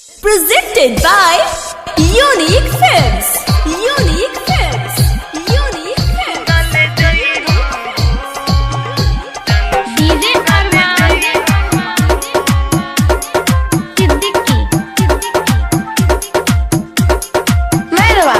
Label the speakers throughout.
Speaker 1: Presented by Unique Films. Unique Films. Unique Films.
Speaker 2: DJ Arman Siddiqui Merhaba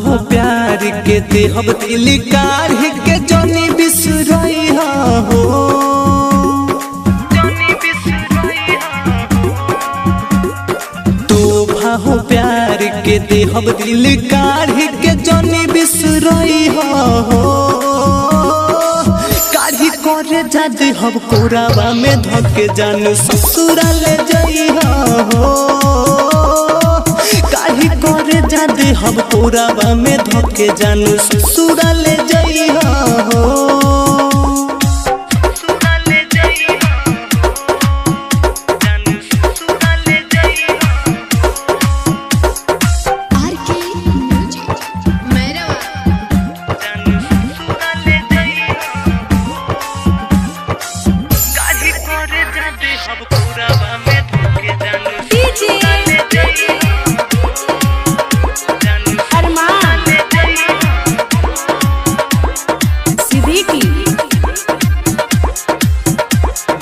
Speaker 3: हो प्यार के दे हम दिल काढ़ के जनी बिसरई हो तोहफा हो प्यार के दे हम दिल काढ़ के जनी बिसरई हो काढ़ी करे जाद हम कोरावा में धके जान ससुरा ले जाई हो काढ़ी करे जादे हम कोरावा में धके जानू ससुरा ले जाई हो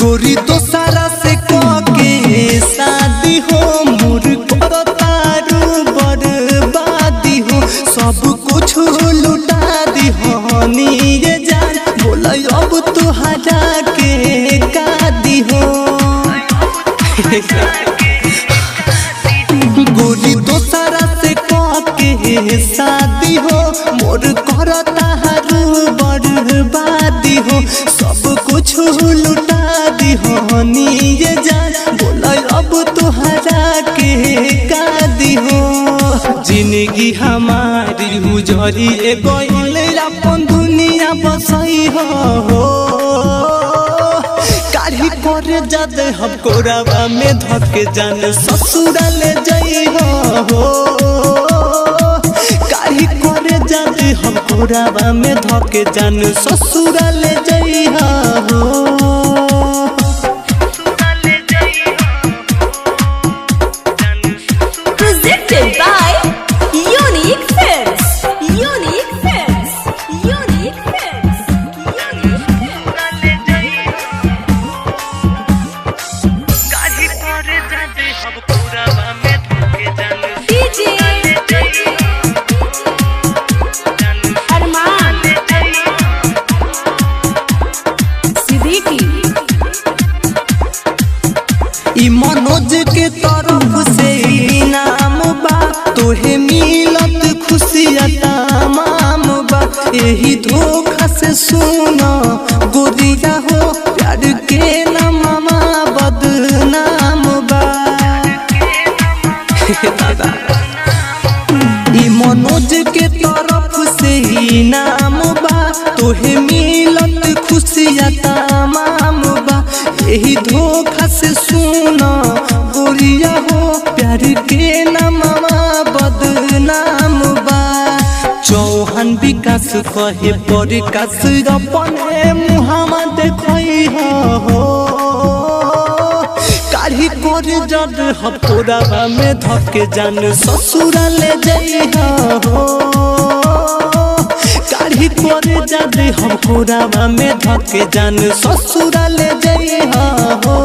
Speaker 3: गोरी तो सारा से के शादी हो मुर करो तारू बर्बादी हो सब कुछ लुटा दी हो नीरे जान बोला अब तुहरा के कादी हो गोरी तो सारा से के शादी हो मोर करो तारू बर्बादी हो सब कुछ लुटा हो नीरे जान बोला अब तुहरा के कादी हो जिंदगी हमारी उजरी गइल अपन दुनिया बसई हो काढ़ी करे जाद हम कोरावा में धके जान ससुरा ले जाई हो काढ़ी करे जाद हम कोरावा में धके जान ससुरा ले जाई हो
Speaker 1: Presented by Unique Films. Unique Films. Unique Films. Unique Films. DJ Arman Siddiqui
Speaker 3: ई मनोज के तरफ से इनाम बा तोहे मिलत खुशिया तमाम बा यही धोखा से सुनो गोरिया हो प्यार के नामा बदनाम बा ई मनोज के तरफ से इनाम बा तोहे मिलत खुशिया तमाम बा यही धोखा से सुनो गोरिया हो प्यार के नामा बदनाम बा चौहान विकास कहे परिकास अपने मुहामा देखई हो काढ़ी करे जद हम कोरावा में धके जान ससुरा ले जाई हो काढ़ी करे जाद हम कोरावा में धके जान ससुरा ले जाई हो।